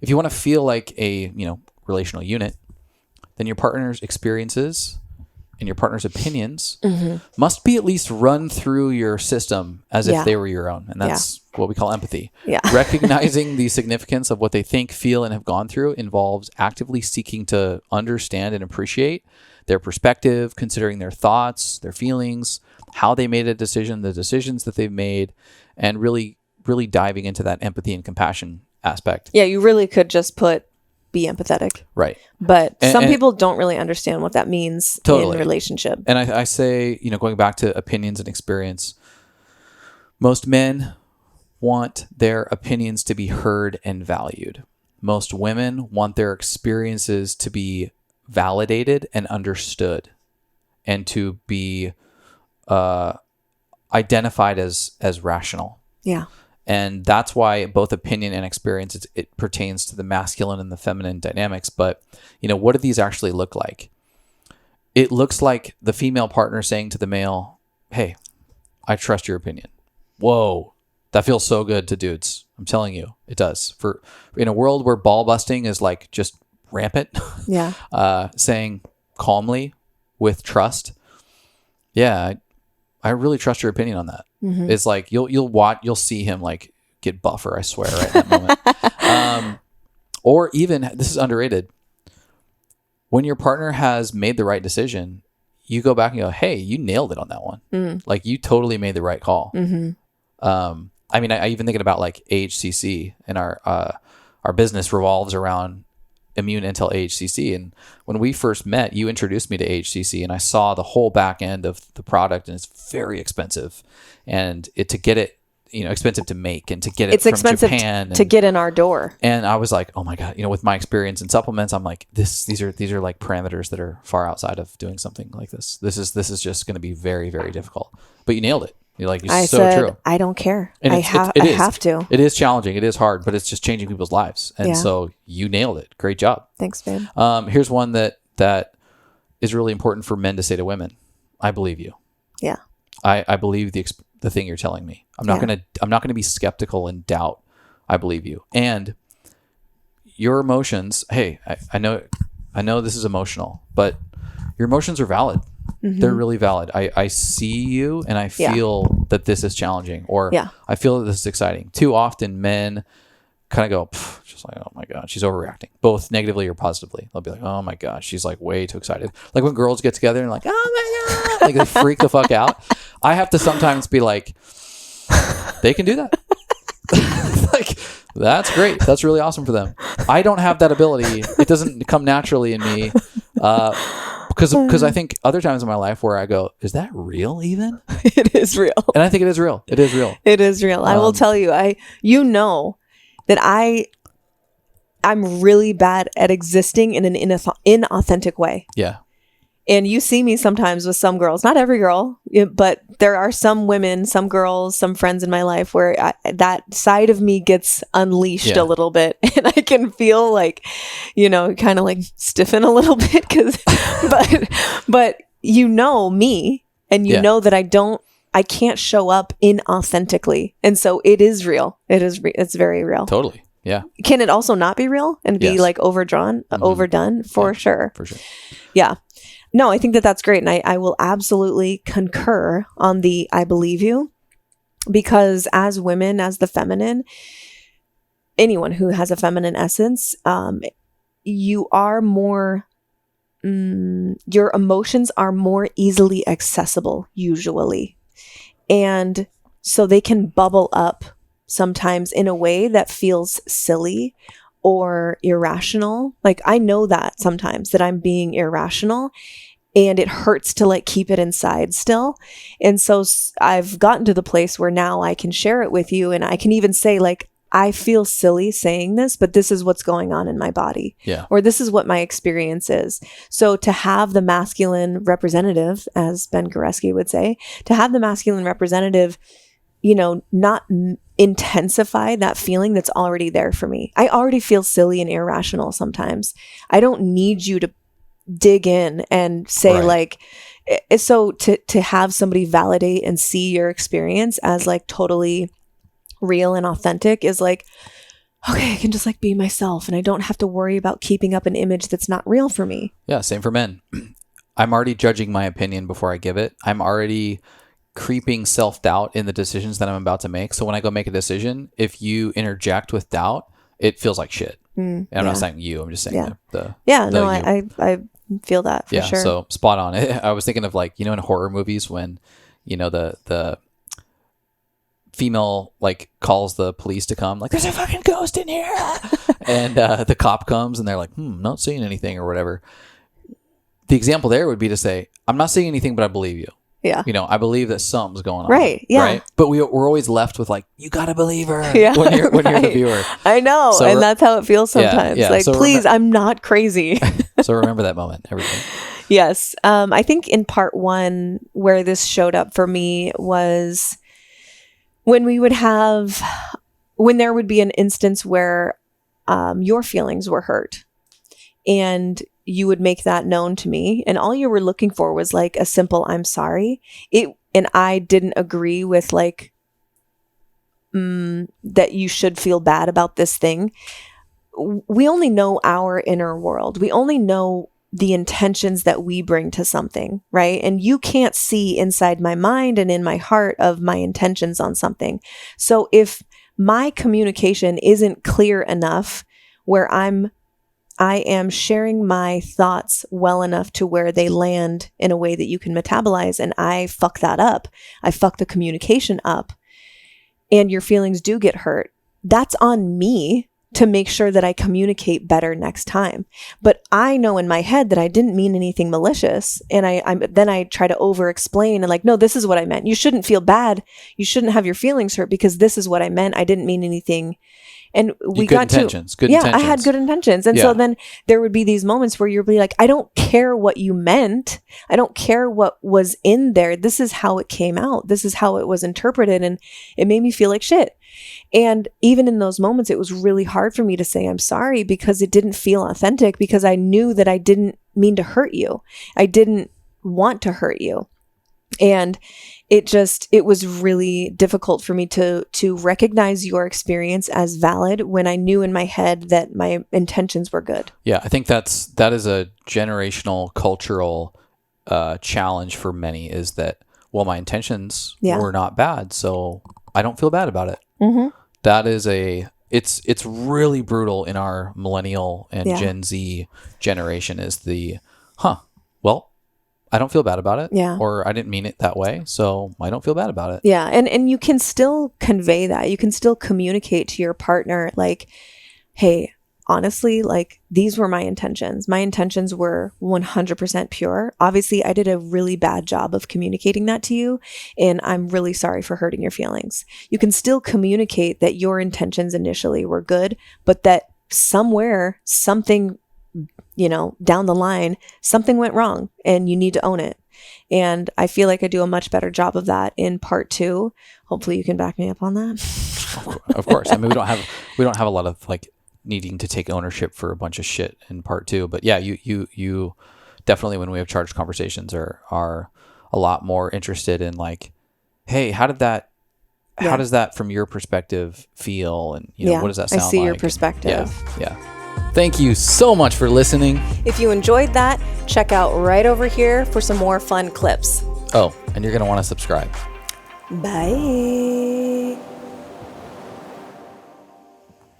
If you want to feel like a, relational unit, then your partner's experiences and your partner's opinions must be at least run through your system as if they were your own. And that's what we call empathy. Yeah. Recognizing the significance of what they think, feel, and have gone through involves actively seeking to understand and appreciate their perspective, considering their thoughts, their feelings, how they made a decision, the decisions that they've made, and really, really diving into that empathy and compassion aspect. Yeah, you really could just be empathetic. Right. But some people don't really understand what that means in relationship. And I say, going back to opinions and experience, most men want their opinions to be heard and valued. Most women want their experiences to be validated and understood and to be identified as rational. Yeah. And that's why both opinion and experience, it pertains to the masculine and the feminine dynamics. But, what do these actually look like? It looks like the female partner saying to the male, hey, I trust your opinion. Whoa, that feels so good to dudes. I'm telling you, it does. For in a world where ball busting is like just rampant, saying calmly with trust, I really trust your opinion on that. Mm-hmm. It's like you'll see him like get buffer, I swear, right in that moment. Or even, this is underrated, when your partner has made the right decision, you go back and go, hey, you nailed it on that one. Like you totally made the right call. Mm-hmm. I even thinking about like AHCC, and our business revolves around immune intel AHCC. And when we first met, you introduced me to AHCC, and I saw the whole back end of the product, and it's very expensive. And expensive to make, and to get it from expensive Japan to get in our door. And I was like, oh my God, with my experience in supplements, I'm like, these are like parameters that are far outside of doing something like this. This is just going to be very, very difficult. But you nailed it. True. I don't care. And I have to. It is challenging. It is hard, but it's just changing people's lives. And so you nailed it. Great job. Thanks, babe. Here's one that is really important for men to say to women. I believe you. Yeah. I believe the thing you're telling me. I'm not gonna be skeptical and doubt. I believe you. And your emotions. Hey, I know this is emotional, but your emotions are valid. Mm-hmm. They're really valid. I see you, and I feel that this is challenging, or I feel that this is exciting. Too often men kind of go, just like, oh my God, she's overreacting, both negatively or positively. They'll be like, oh my God, she's like way too excited. Like when girls get together and like, oh my God, like they freak the fuck out. I have to sometimes be like, they can do that. Like, that's great. That's really awesome for them. I don't have that ability. It doesn't come naturally in me. Because I think other times in my life where I go, is that real even? It is real. And I think it is real. It is real. It is real. I will tell you, that I'm really bad at existing in an inauthentic way. Yeah. And you see me sometimes with some girls, not every girl, but there are some women, some girls, some friends in my life where that side of me gets unleashed a little bit, and I can feel like, kind of like stiffen a little bit but me, and know that I can't show up inauthentically. And so it is real. It's very real. Totally. Yeah. Can it also not be real and be like overdone? For sure. For sure. Yeah. No, I think that's great. And I will absolutely concur on the I believe you, because as women, as the feminine, anyone who has a feminine essence, you are more, your emotions are more easily accessible usually. And so they can bubble up sometimes in a way that feels silly or irrational. Like I know that sometimes that I'm being irrational, and it hurts to like keep it inside still. And so I've gotten to the place where now I can share it with you, and I can even say like, I feel silly saying this, but this is what's going on in my body. Yeah. Or this is what my experience is. So to have the masculine representative, as Ben Goreski would say, to have the masculine representative, not intensify that feeling that's already there for me. I already feel silly and irrational sometimes. I don't need you to dig in and say like, so to have somebody validate and see your experience as like totally real and authentic is like, okay, I can just like be myself and I don't have to worry about keeping up an image that's not real for me. Yeah, same for men. I'm already judging my opinion before I give it. I'm already creeping self-doubt in the decisions that I'm about to make. So when I go make a decision, if you interject with doubt, it feels like shit. And I'm not saying you, I'm just saying I feel that for sure. So spot on. I was thinking of like, in horror movies when, the female like calls the police to come, like, there's a fucking ghost in here. And the cop comes and they're like, not seeing anything or whatever. The example there would be to say, I'm not seeing anything, but I believe you. Yeah. I believe that something's going on. Right. Yeah. Right. But we're always left with like, you got to believe her when you're the viewer. I know. So and that's how it feels sometimes. Like, so please, I'm not crazy. So remember that moment. Everything. Yes. I think in part one, where this showed up for me was when there would be an instance where your feelings were hurt and you would make that known to me, and all you were looking for was like a simple I'm sorry. And I didn't agree with like that you should feel bad about this thing. We only know our inner world. We only know the intentions that we bring to something, right? And you can't see inside my mind and in my heart of my intentions on something. So if my communication isn't clear enough where I am sharing my thoughts well enough to where they land in a way that you can metabolize, and I fuck that up, I fuck the communication up, and your feelings do get hurt, that's on me to make sure that I communicate better next time. But I know in my head that I didn't mean anything malicious, and then I try to over explain and like, no, this is what I meant. You shouldn't feel bad. You shouldn't have your feelings hurt because this is what I meant. I didn't mean anything. And we got good intentions. I had good intentions. And so then there would be these moments where you'd be like, I don't care what you meant. I don't care what was in there. This is how it came out. This is how it was interpreted. And it made me feel like shit. And even in those moments, it was really hard for me to say I'm sorry because it didn't feel authentic, because I knew that I didn't mean to hurt you. I didn't want to hurt you. And it was really difficult for me to recognize your experience as valid when I knew in my head that my intentions were good. Yeah, I think that is a generational cultural challenge for many, is that, well, my intentions were not bad, so I don't feel bad about it. Mm-hmm. That is it's really brutal in our millennial and Gen Z generation, is well, I don't feel bad about it. Yeah. Or I didn't mean it that way, so I don't feel bad about it. Yeah. And you can still convey that. You can still communicate to your partner like, hey, honestly, like, these were my intentions. My intentions were 100% pure. Obviously, I did a really bad job of communicating that to you, and I'm really sorry for hurting your feelings. You can still communicate that your intentions initially were good, but that somewhere, something, down the line, something went wrong and you need to own it. And I feel like I do a much better job of that in part two. Hopefully you can back me up on that. Of course. I mean, we don't have a lot of like needing to take ownership for a bunch of shit in part two, but yeah, you definitely, when we have charged conversations, are a lot more interested in like, hey, how does that from your perspective feel? And what does that sound like? I see your perspective. Yeah. Thank you so much for listening. If you enjoyed that, check out right over here for some more fun clips. Oh, and you're going to want to subscribe. Bye.